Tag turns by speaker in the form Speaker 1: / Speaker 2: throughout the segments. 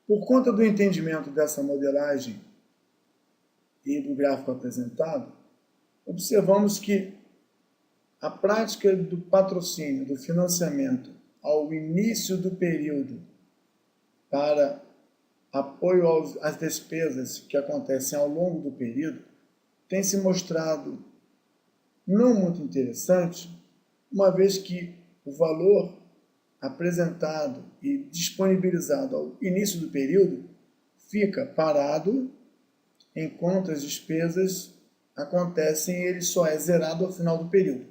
Speaker 1: Por conta do entendimento dessa modelagem e do gráfico apresentado, observamos que a prática do patrocínio, do financiamento ao início do período para apoio às despesas que acontecem ao longo do período tem se mostrado não muito interessante, uma vez que o valor apresentado e disponibilizado ao início do período fica parado enquanto as despesas acontecem e ele só é zerado ao final do período.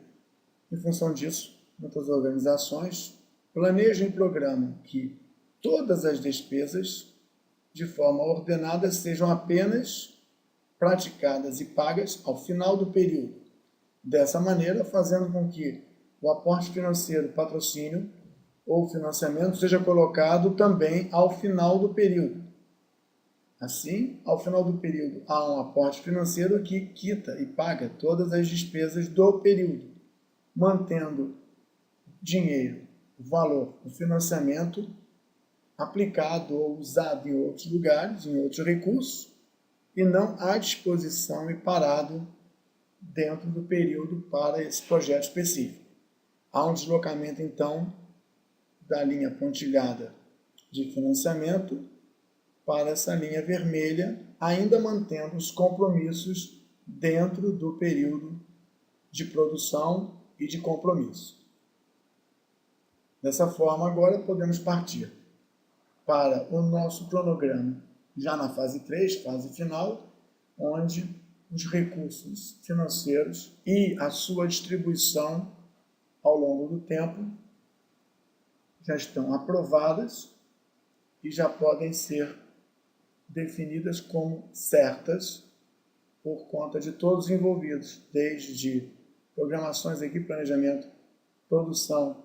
Speaker 1: Em função disso, muitas organizações planejam e programam que todas as despesas, de forma ordenada, sejam apenas praticadas e pagas ao final do período. Dessa maneira, fazendo com que o aporte financeiro, patrocínio ou financiamento seja colocado também ao final do período. Assim, ao final do período, há um aporte financeiro que quita e paga todas as despesas do período, mantendo dinheiro, o valor, o financiamento aplicado ou usado em outros lugares, em outros recursos, e não à disposição e parado dentro do período para esse projeto específico. Há um deslocamento, então, da linha pontilhada de financiamento para essa linha vermelha, ainda mantendo os compromissos dentro do período de produção e de compromisso. Dessa forma, agora podemos partir para o nosso cronograma, já na fase 3, fase final, onde os recursos financeiros e a sua distribuição ao longo do tempo já estão aprovadas e já podem ser definidas como certas por conta de todos os envolvidos, desde programações, equipe, planejamento, produção,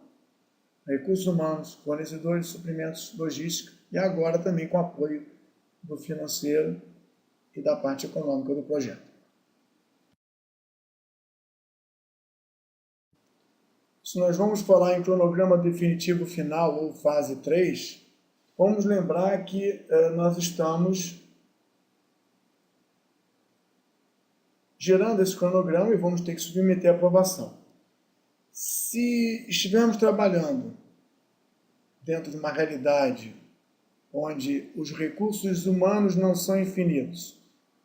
Speaker 1: recursos humanos, fornecedores de suprimentos, logística e agora também com apoio do financeiro e da parte econômica do projeto. Se nós vamos falar em cronograma definitivo final ou fase 3, vamos lembrar que nós estamos gerando esse cronograma e vamos ter que submeter a aprovação. Se estivermos trabalhando dentro de uma realidade onde os recursos humanos não são infinitos,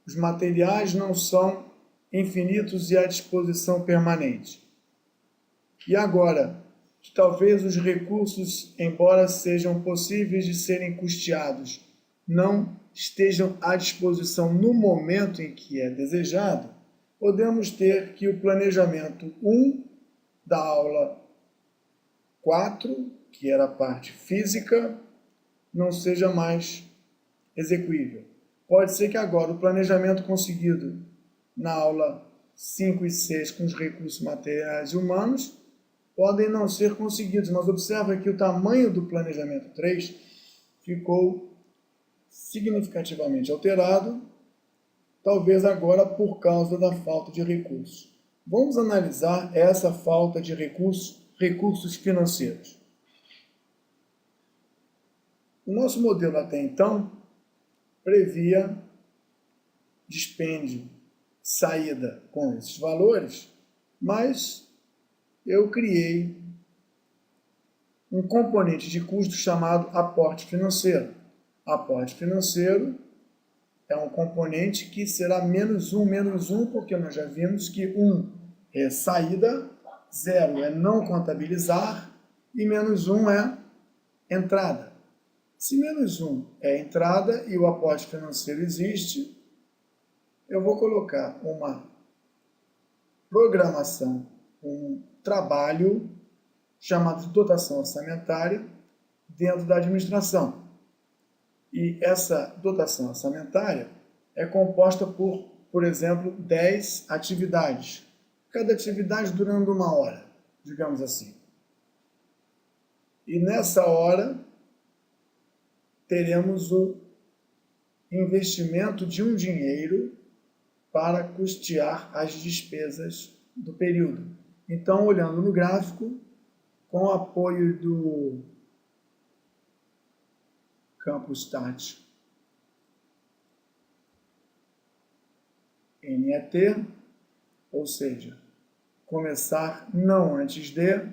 Speaker 1: os materiais não são infinitos e à disposição permanente, e agora, que talvez os recursos, embora sejam possíveis de serem custeados, não estejam à disposição no momento em que é desejado, podemos ter que o planejamento 1 da aula 4, que era a parte física, não seja mais execuível. Pode ser que agora o planejamento conseguido na aula 5 e 6 com os recursos materiais e humanos podem não ser conseguidos, mas observa que o tamanho do planejamento 3 ficou significativamente alterado, talvez agora por causa da falta de recursos. Vamos analisar essa falta de recursos financeiros. O nosso modelo até então previa dispêndio, saída com esses valores, mas eu criei um componente de custo chamado aporte financeiro. Aporte financeiro é um componente que será menos um, porque nós já vimos que 1 é saída, 0 é não contabilizar e menos 1 é entrada. Se menos 1 é entrada e o aporte financeiro existe, eu vou colocar uma programação, um trabalho chamado de dotação orçamentária dentro da administração. E essa dotação orçamentária é composta por exemplo, 10 atividades. Cada atividade durando 1 hora, digamos assim. E nessa hora, teremos o investimento de um dinheiro para custear as despesas do período. Então, olhando no gráfico, com o apoio do campo start NET, ou seja, começar não antes de,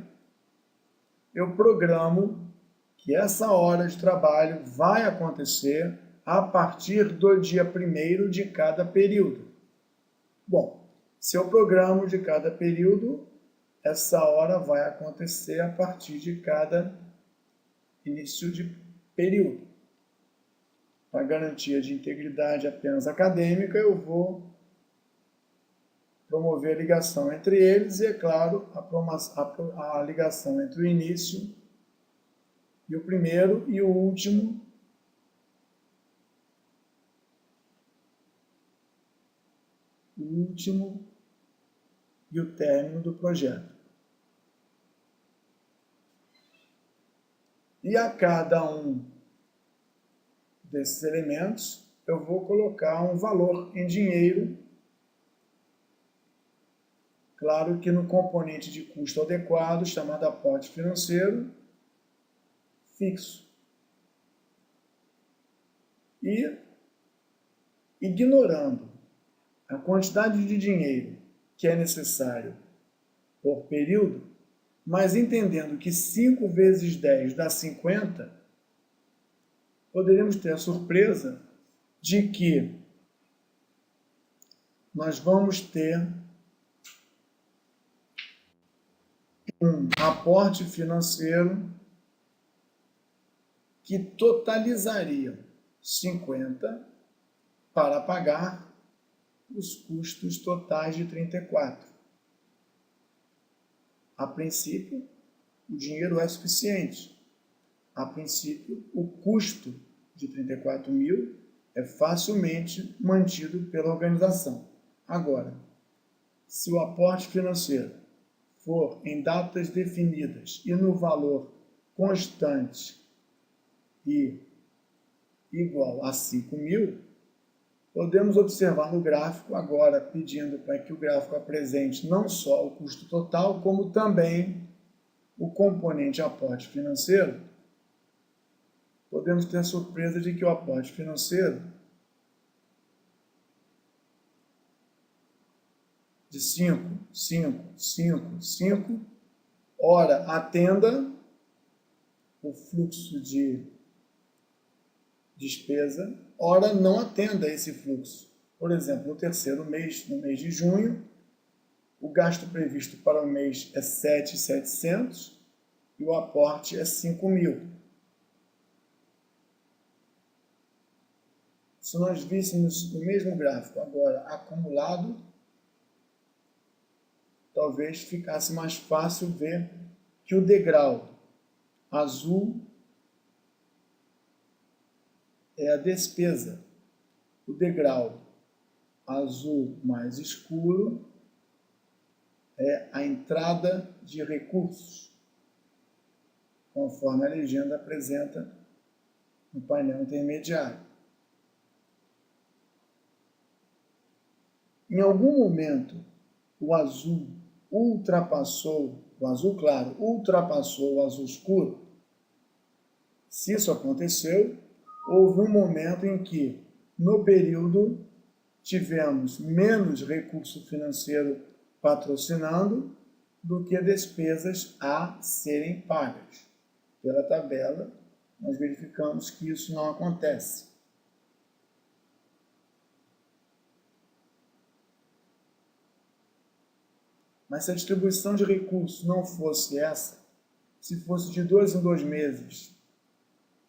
Speaker 1: eu programo que essa hora de trabalho vai acontecer a partir do dia 1º de cada período. Bom, se eu programo de cada período, essa hora vai acontecer a partir de cada início de período. Para garantia de integridade apenas acadêmica, eu vou promover a ligação entre eles e, é claro, a ligação entre o início e o primeiro e o último e o término do projeto. E a cada um desses elementos, eu vou colocar um valor em dinheiro, claro que no componente de custo adequado, chamado aporte financeiro, fixo. E, ignorando a quantidade de dinheiro que é necessário por período, mas entendendo que 5 vezes 10 dá 50, poderíamos ter a surpresa de que nós vamos ter um aporte financeiro que totalizaria 50 para pagar os custos totais de 34. A princípio, o dinheiro é suficiente. A princípio, o custo de 34 mil é facilmente mantido pela organização. Agora, se o aporte financeiro for em datas definidas e no valor constante e igual a 5 mil, podemos observar no gráfico, agora pedindo para que o gráfico apresente não só o custo total, como também o componente aporte financeiro. Podemos ter a surpresa de que o aporte financeiro de 5, 5, 5, 5, ora atenda o fluxo de despesa, ora não atenda esse fluxo. Por exemplo, no terceiro mês, no mês de junho, o gasto previsto para o mês é 7.700 e o aporte é 5 mil. Se nós víssemos o mesmo gráfico agora acumulado, talvez ficasse mais fácil ver que o degrau azul é a despesa. O degrau azul mais escuro é a entrada de recursos, conforme a legenda apresenta no painel intermediário. Em algum momento, o azul ultrapassou, o azul claro ultrapassou o azul escuro. Se isso aconteceu, houve um momento em que, no período, tivemos menos recurso financeiro patrocinando do que despesas a serem pagas. Pela tabela, nós verificamos que isso não acontece. Mas se a distribuição de recursos não fosse essa, se fosse de 2 em 2 meses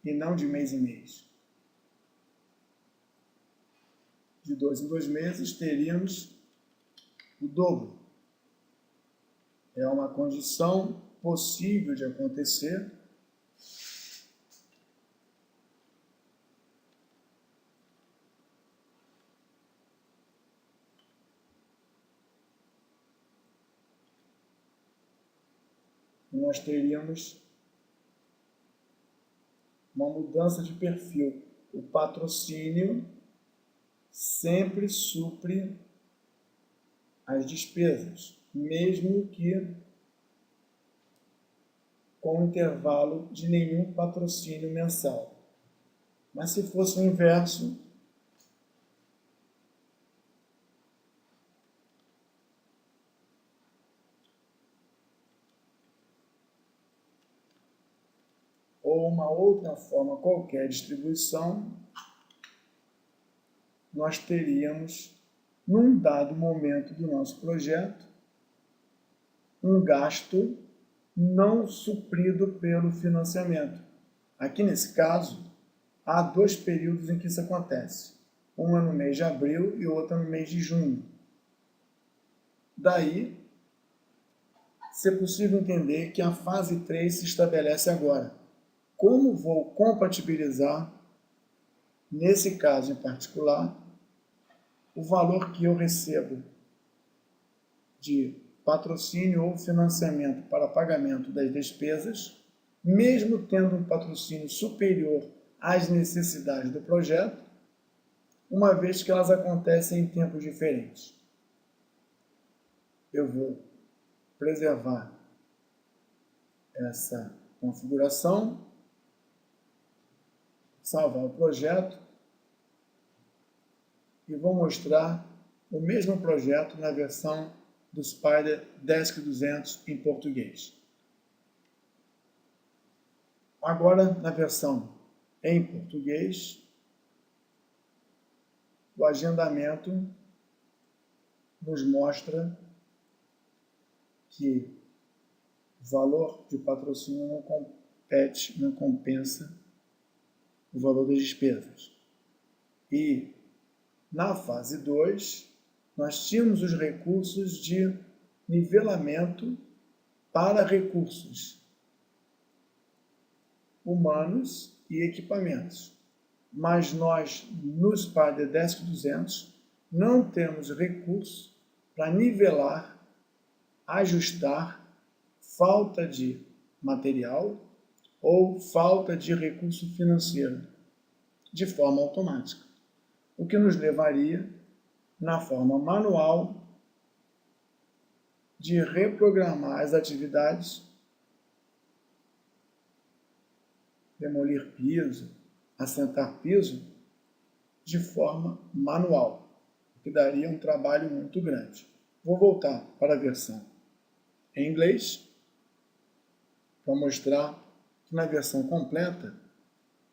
Speaker 1: e não de mês em mês, de 2 em 2 meses teríamos o dobro. É uma condição possível de acontecer. Nós teríamos uma mudança de perfil. O patrocínio sempre supre as despesas, mesmo que com intervalo de nenhum patrocínio mensal. Mas se fosse o inverso, ou uma outra forma qualquer de distribuição, nós teríamos, num dado momento do nosso projeto, um gasto não suprido pelo financiamento. Aqui nesse caso, há 2 períodos em que isso acontece. Um é no mês de abril e o outro é no mês de junho. Daí, se é possível entender que a fase 3 se estabelece agora. Como vou compatibilizar, nesse caso em particular, o valor que eu recebo de patrocínio ou financiamento para pagamento das despesas, mesmo tendo um patrocínio superior às necessidades do projeto, uma vez que elas acontecem em tempos diferentes. Eu vou preservar essa configuração, salvar o projeto e vou mostrar o mesmo projeto na versão do Spider Desk 200 em português. Agora, na versão em português, o agendamento nos mostra que o valor de patrocínio não compensa o valor das despesas. E na fase 2, nós tínhamos os recursos de nivelamento para recursos humanos e equipamentos. Mas nós, no Spider Desk 200, não temos recurso para nivelar, ajustar falta de material ou falta de recurso financeiro de forma automática, o que nos levaria, na forma manual, de reprogramar as atividades, demolir piso, assentar piso, de forma manual, o que daria um trabalho muito grande. Vou voltar para a versão em inglês, para mostrar que na versão completa,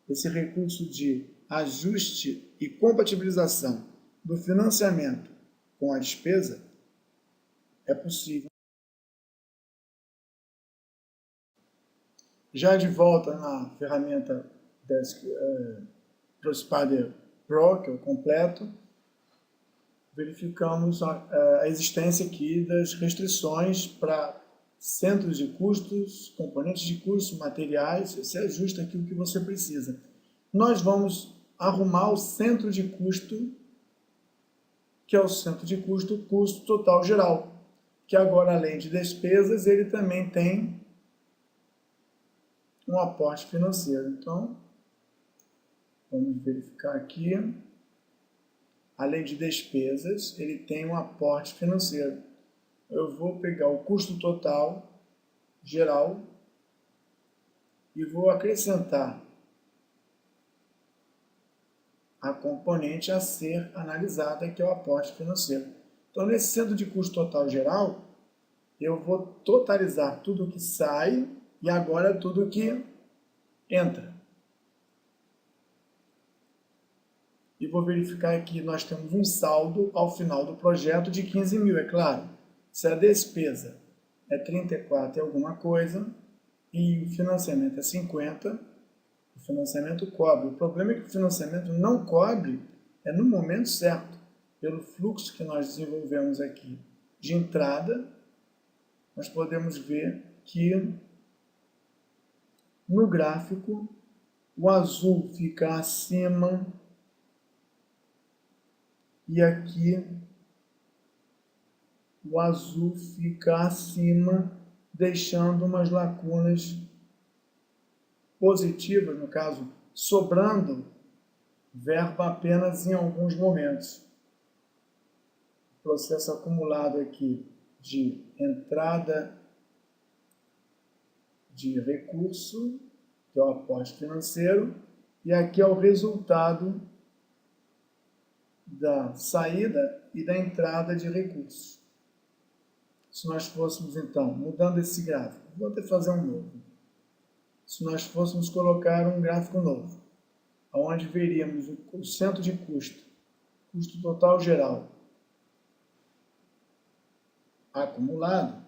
Speaker 1: esse recurso de ajuste e compatibilização do financiamento com a despesa é possível. Já de volta na ferramenta do Spider Pro, que é o completo, verificamos a existência aqui das restrições para centros de custos, componentes de custos, materiais. Você ajusta aqui o que você precisa. Nós vamos arrumar o centro de custo, que é o centro de custo, custo total geral, que agora, além de despesas, ele também tem um aporte financeiro. Então, vamos verificar aqui. Além de despesas, ele tem um aporte financeiro. Eu vou pegar o custo total geral e vou acrescentar a componente a ser analisada, que é o aporte financeiro. Então, nesse centro de custo total geral, eu vou totalizar tudo que sai e agora tudo que entra. E vou verificar que nós temos um saldo ao final do projeto de 15 mil, é claro. Se a despesa é 34 e alguma coisa e o financiamento é 50, o financiamento cobre. O problema é que o financiamento não cobre no momento certo. Pelo fluxo que nós desenvolvemos aqui de entrada, nós podemos ver que no gráfico o azul fica acima e aqui o azul fica acima, deixando umas lacunas positivas, no caso, sobrando verba apenas em alguns momentos. O processo acumulado aqui de entrada de recurso, que é o aporte financeiro, E aqui é o resultado da saída e da entrada de recursos. Se nós fôssemos, então, mudando esse gráfico, vou até fazer um novo. Se nós fôssemos colocar um gráfico novo, onde veríamos o centro de custo total geral acumulado,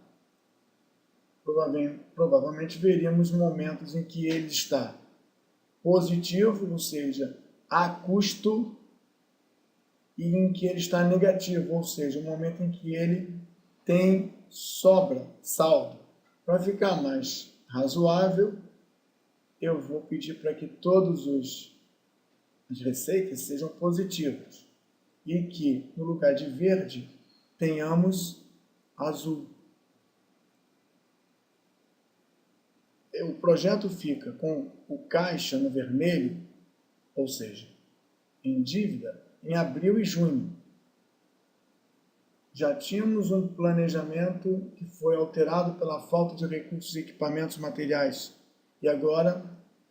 Speaker 1: provavelmente veríamos momentos em que ele está positivo, ou seja, a custo, e em que ele está negativo, ou seja, o momento em que ele tem sobra, saldo. Para ficar mais razoável, eu vou pedir para que todas as receitas sejam positivas e que, no lugar de verde, tenhamos azul. O projeto fica com o caixa no vermelho, ou seja, em dívida, em abril e junho. Já tínhamos um planejamento que foi alterado pela falta de recursos, equipamentos, materiais. E agora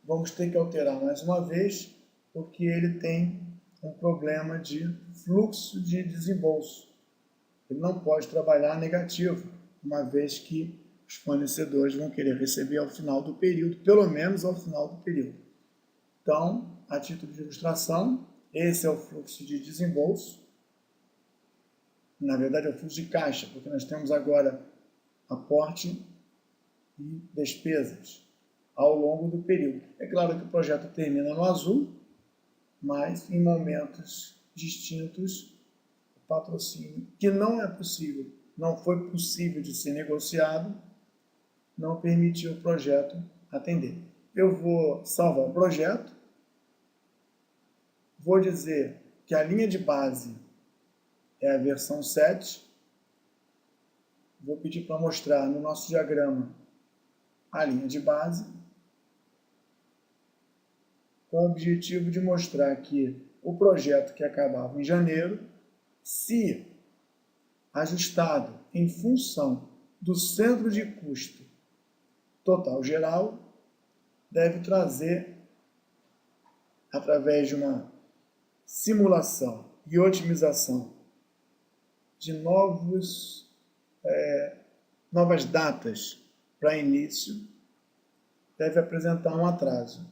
Speaker 1: vamos ter que alterar mais uma vez, porque ele tem um problema de fluxo de desembolso. Ele não pode trabalhar negativo, uma vez que os fornecedores vão querer receber ao final do período, pelo menos ao final do período. Então, a título de ilustração, esse é o fluxo de desembolso. Na verdade, é o fluxo de caixa, porque nós temos agora aporte e despesas ao longo do período. É claro que o projeto termina no azul, mas em momentos distintos, o patrocínio, que não é possível, não foi possível de ser negociado, não permitiu o projeto atender. Eu vou salvar o projeto, vou dizer que a linha de base é a versão 7. Vou pedir para mostrar no nosso diagrama a linha de base, com o objetivo de mostrar que o projeto que acabava em janeiro, se ajustado em função do centro de custo total geral, deve trazer, através de uma simulação e otimização de novas datas para início, deve apresentar um atraso.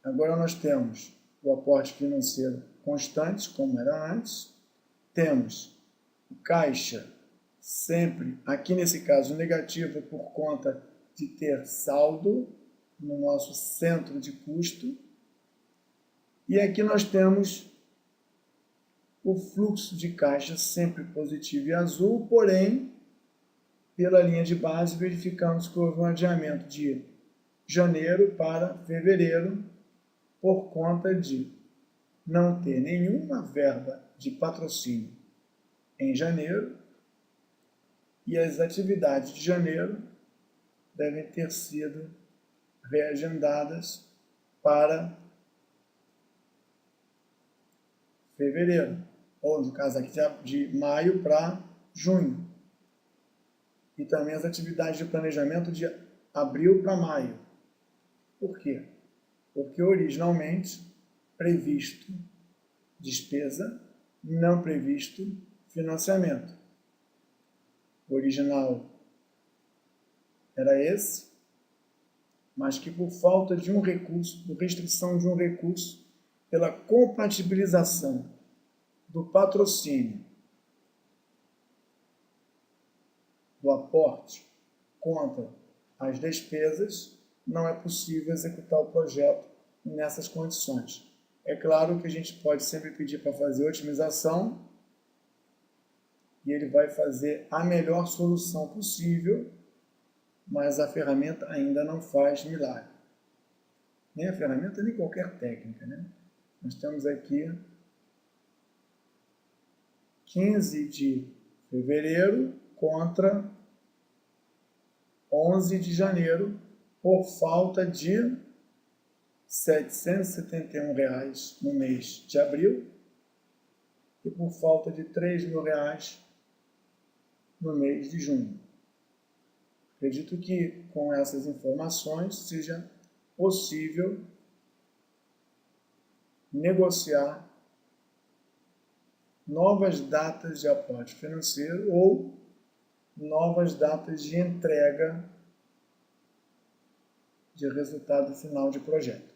Speaker 1: Agora nós temos o aporte financeiro constante, como era antes. Temos o caixa sempre, aqui nesse caso, negativo por conta de ter saldo no nosso centro de custo. E aqui nós temos o fluxo de caixa sempre positivo e azul, porém, pela linha de base, verificamos que houve um adiamento de janeiro para fevereiro, por conta de não ter nenhuma verba de patrocínio em janeiro, e as atividades de janeiro devem ter sido reagendadas para fevereiro, ou no caso aqui de maio para junho. E também as atividades de planejamento de abril para maio. Por quê? Porque originalmente previsto despesa, não previsto financiamento. O original era esse, mas que por falta de um recurso, por restrição de um recurso, pela compatibilização do patrocínio, do aporte contra as despesas, não é possível executar o projeto nessas condições. É claro que a gente pode sempre pedir para fazer otimização e ele vai fazer a melhor solução possível, mas a ferramenta ainda não faz milagre. Nem a ferramenta, nem qualquer técnica, né? Nós temos aqui 15 de fevereiro contra 11 de janeiro, por falta de R$ 771 no mês de abril e por falta de R$ 3.000 no mês de junho. Acredito que com essas informações seja possível negociar novas datas de aporte financeiro ou novas datas de entrega de resultado final de projeto.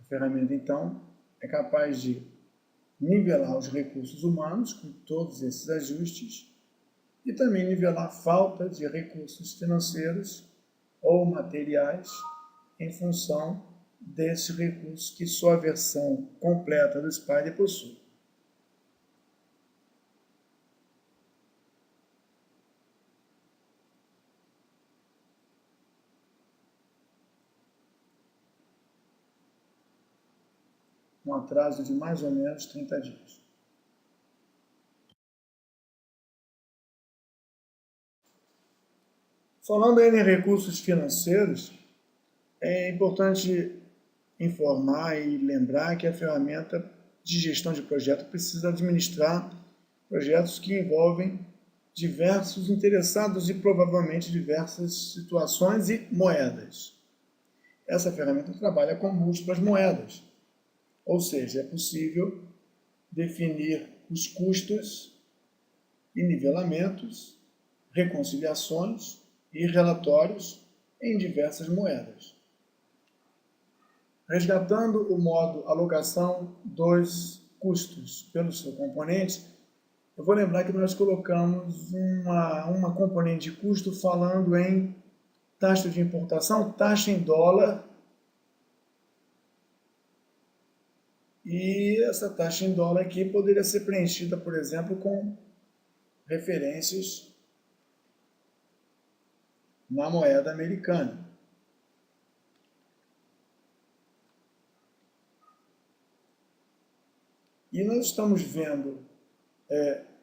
Speaker 1: A ferramenta, então, é capaz de nivelar os recursos humanos com todos esses ajustes e também nivelar a falta de recursos financeiros ou materiais em função desses recursos que só a versão completa do Spider possui. Um atraso de mais ou menos 30 dias. Falando ainda em recursos financeiros, é importante informar e lembrar que a ferramenta de gestão de projeto precisa administrar projetos que envolvem diversos interessados e provavelmente diversas situações e moedas. Essa ferramenta trabalha com múltiplas moedas, ou seja, é possível definir os custos e nivelamentos, reconciliações e relatórios em diversas moedas. Resgatando o modo alocação dos custos pelo seu componente, eu vou lembrar que nós colocamos uma componente de custo falando em taxa de importação, taxa em dólar, e essa taxa em dólar aqui poderia ser preenchida, por exemplo, com referências na moeda americana. E nós estamos vendo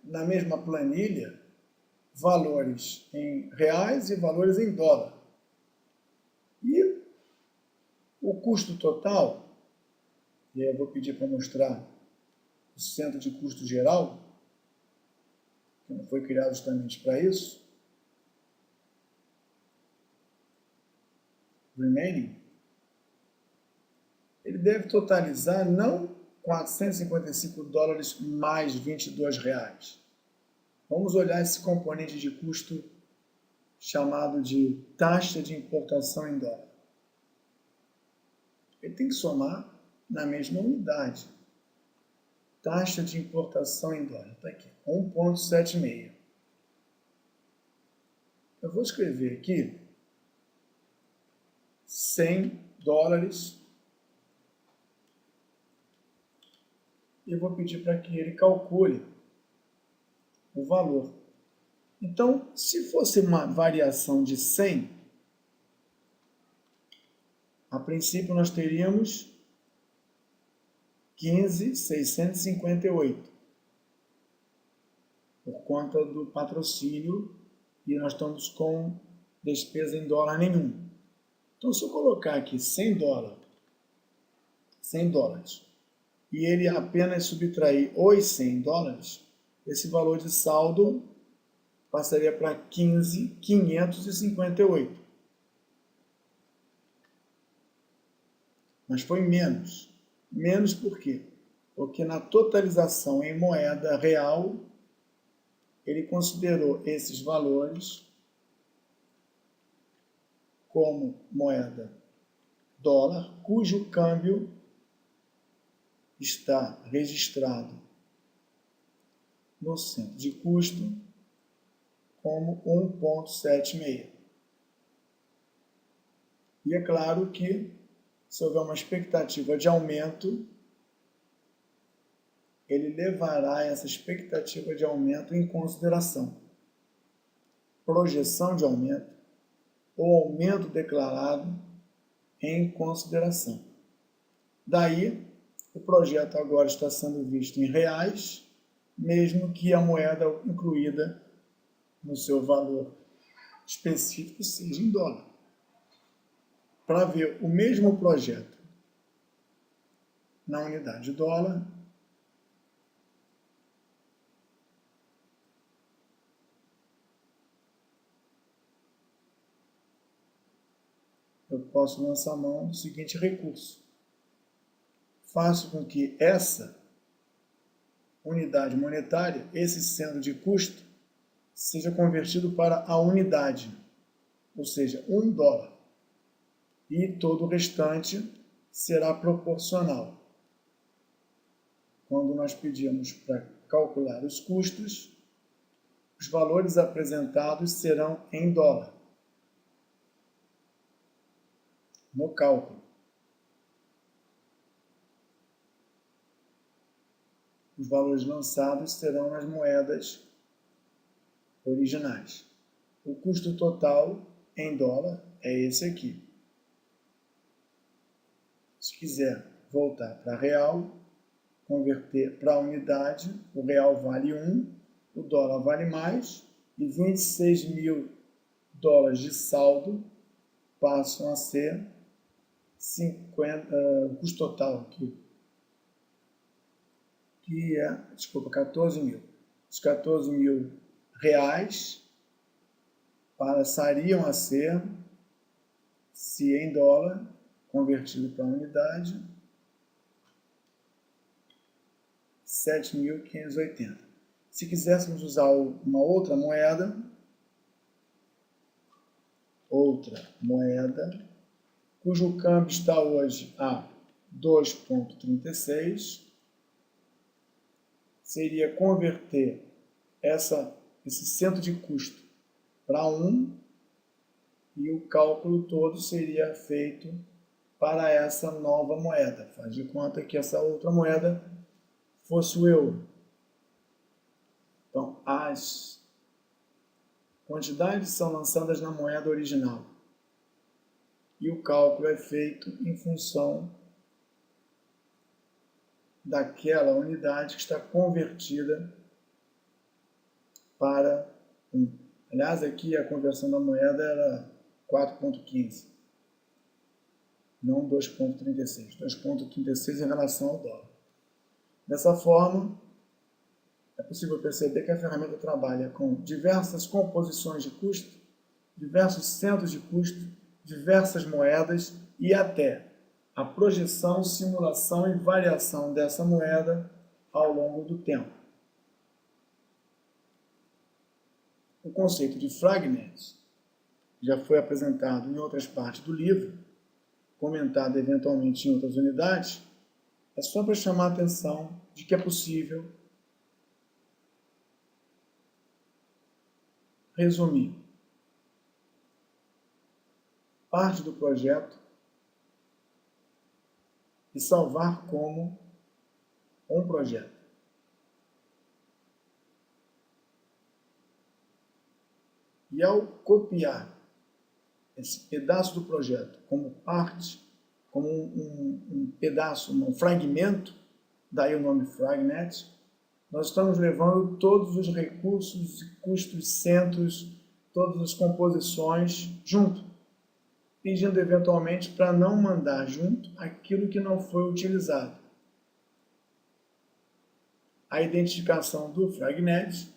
Speaker 1: na mesma planilha valores em reais e valores em dólar. E o custo total, e aí eu vou pedir para mostrar o centro de custo geral, que não foi criado justamente para isso, remaining, ele deve totalizar não 455 dólares mais 22 reais. Vamos olhar esse componente de custo chamado de taxa de importação em dólar. Ele tem que somar na mesma unidade. Taxa de importação em dólar, está aqui, 1,76. Eu vou escrever aqui 100 dólares e vou pedir para que ele calcule o valor. Então, se fosse uma variação de 100, a princípio nós teríamos 15.658 por conta do patrocínio e nós estamos com despesa em dólar nenhum. Então, se eu colocar aqui 100 dólares, e ele apenas subtrair os 100 dólares, esse valor de saldo passaria para 15.558. Mas foi menos. Menos por quê? Porque na totalização em moeda real, ele considerou esses valores como moeda dólar, cujo câmbio está registrado no centro de custo como 1,76. E é claro que, se houver uma expectativa de aumento, ele levará essa expectativa de aumento em consideração. Projeção de aumento ou aumento declarado em consideração. Daí, o projeto agora está sendo visto em reais, mesmo que a moeda incluída no seu valor específico seja em dólar. Para ver o mesmo projeto na unidade dólar, eu posso lançar mão do seguinte recurso. Faço com que essa unidade monetária, esse centro de custo, seja convertido para a unidade, ou seja, $1. E todo o restante será proporcional. Quando nós pedimos para calcular os custos, os valores apresentados serão em dólar no cálculo. Os valores lançados serão nas moedas originais. O custo total em dólar é esse aqui. Se quiser voltar para real, converter para a unidade, o real vale 1, o dólar vale mais, e 26 mil dólares de saldo passam a ser 50, o custo total aqui, que é, 14 mil. Os 14 mil reais passariam a ser, se em dólar, convertido para a unidade, 7.580. Se quiséssemos usar uma outra moeda, cujo câmbio está hoje a 2,36, seria converter esse centro de custo para 1, e o cálculo todo seria feito para essa nova moeda. Faz de conta que essa outra moeda fosse o euro. Então, as quantidades são lançadas na moeda original e o cálculo é feito em função daquela unidade que está convertida para 1. Aliás, aqui a conversão da moeda era 4,15, não 2,36. 2,36 em relação ao dólar. Dessa forma, é possível perceber que a ferramenta trabalha com diversas composições de custo, diversos centros de custo, diversas moedas e até a projeção, simulação e variação dessa moeda ao longo do tempo. O conceito de Fragnet já foi apresentado em outras partes do livro, comentado eventualmente em outras unidades, é só para chamar a atenção de que é possível resumir parte do projeto e salvar como um projeto. E ao copiar esse pedaço do projeto como parte, como um pedaço, um fragmento, daí o nome Fragnet, nós estamos levando todos os recursos, custos, centros, todas as composições junto, pedindo eventualmente para não mandar junto aquilo que não foi utilizado. A identificação do Fragnet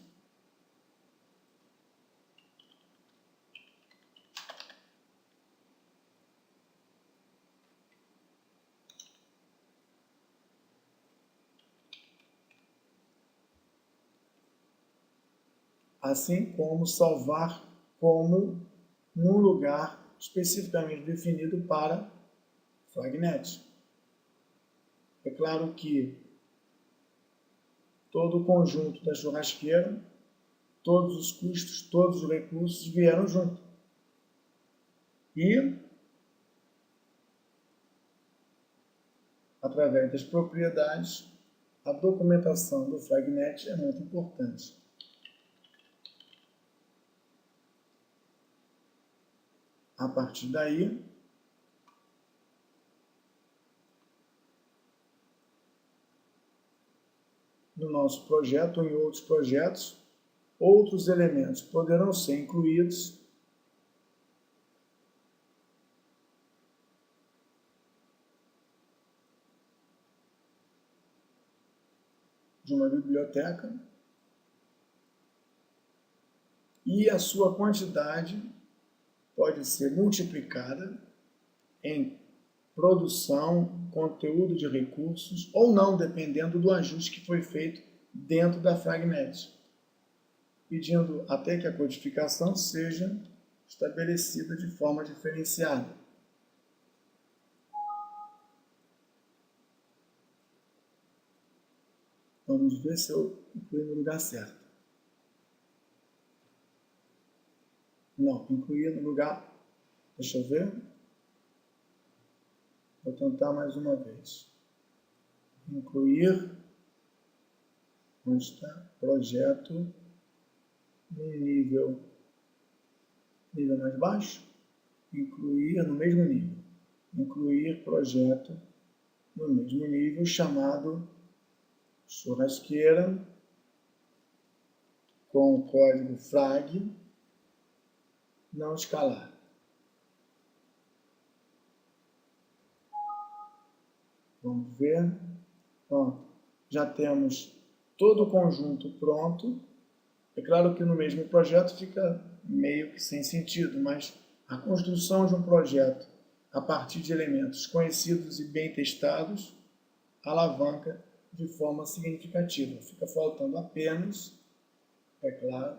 Speaker 1: assim como salvar como num lugar especificamente definido para Fragnet. É claro que todo o conjunto da churrasqueira, todos os custos, todos os recursos vieram junto. E, através das propriedades, a documentação do Fragnet é muito importante. A partir daí, no nosso projeto ou em outros projetos, outros elementos poderão ser incluídos de uma biblioteca e a sua quantidade pode ser multiplicada em produção, conteúdo de recursos, ou não, dependendo do ajuste que foi feito dentro da Fragnet, pedindo até que a codificação seja estabelecida de forma diferenciada. Vamos ver se eu incluí no lugar certo. Não, incluí no lugar... Deixa eu ver. Vou tentar mais uma vez. Incluir... Onde está? Projeto no nível mais baixo. Incluir no mesmo nível. Incluir projeto no mesmo nível, chamado churrasqueira, com o código frag não escalar. Vamos ver. Pronto. Já temos todo o conjunto pronto. É claro que no mesmo projeto fica meio que sem sentido, mas a construção de um projeto a partir de elementos conhecidos e bem testados alavanca de forma significativa. Fica faltando apenas, é claro,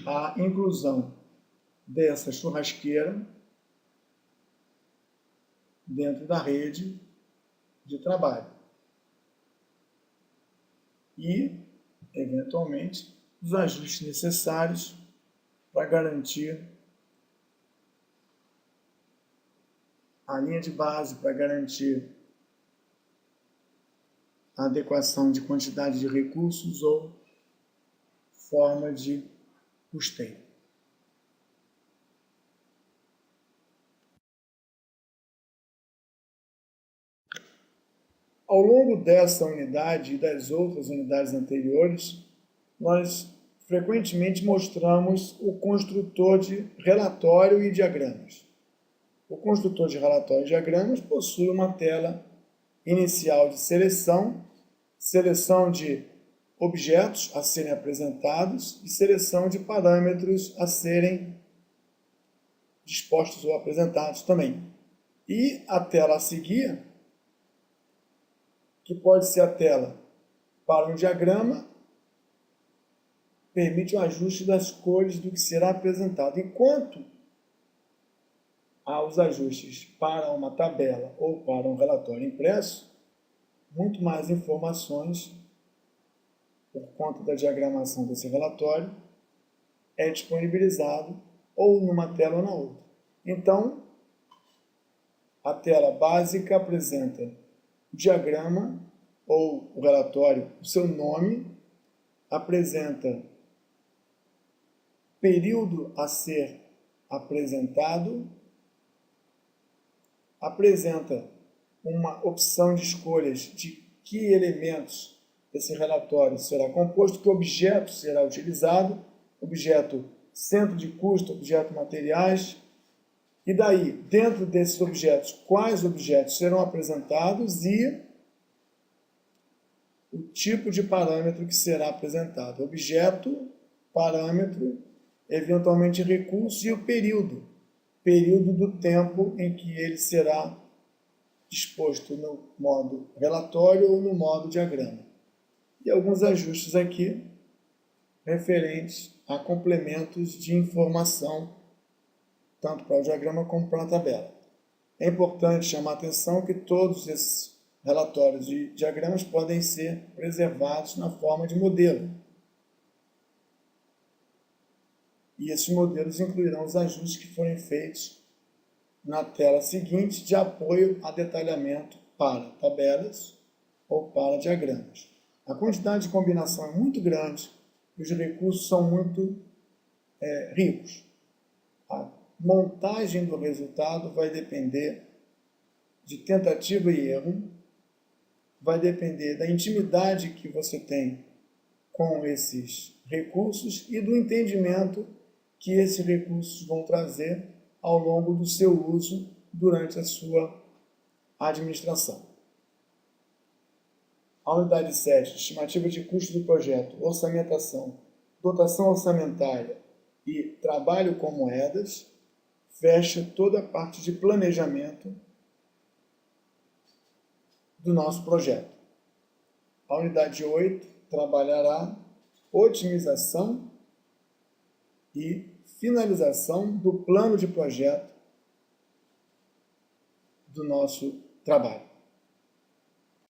Speaker 1: a inclusão dessa churrasqueira dentro da rede de trabalho. E, eventualmente, os ajustes necessários para garantir a linha de base, para garantir a adequação de quantidade de recursos ou forma de custeio. Ao longo dessa unidade e das outras unidades anteriores, nós frequentemente mostramos o construtor de relatório e diagramas. O construtor de relatório e diagramas possui uma tela inicial de seleção de objetos a serem apresentados e seleção de parâmetros a serem dispostos ou apresentados também. E a tela a seguir, que pode ser a tela para um diagrama, permite o ajuste das cores do que será apresentado. Enquanto há os ajustes para uma tabela ou para um relatório impresso, muito mais informações, por conta da diagramação desse relatório, é disponibilizado ou numa tela ou na outra. Então, a tela básica apresenta o diagrama ou o relatório, o seu nome, apresenta período a ser apresentado, apresenta uma opção de escolhas de que elementos esse relatório será composto, que objeto será utilizado, objeto centro de custo, objeto materiais, e daí, dentro desses objetos, quais objetos serão apresentados e o tipo de parâmetro que será apresentado. Objeto, parâmetro, eventualmente recurso e o período do tempo em que ele será disposto no modo relatório ou no modo diagrama. E alguns ajustes aqui referentes a complementos de informação, tanto para o diagrama como para a tabela. É importante chamar a atenção que todos esses relatórios e diagramas podem ser preservados na forma de modelo. E esses modelos incluirão os ajustes que forem feitos na tela seguinte de apoio a detalhamento para tabelas ou para diagramas. A quantidade de combinação é muito grande e os recursos são muito ricos. A montagem do resultado vai depender de tentativa e erro, vai depender da intimidade que você tem com esses recursos e do entendimento que esses recursos vão trazer ao longo do seu uso durante a sua administração. A unidade 7, estimativa de custo do projeto, orçamentação, dotação orçamentária e trabalho com moedas, fecha toda a parte de planejamento do nosso projeto. A unidade 8 trabalhará otimização e finalização do plano de projeto do nosso trabalho.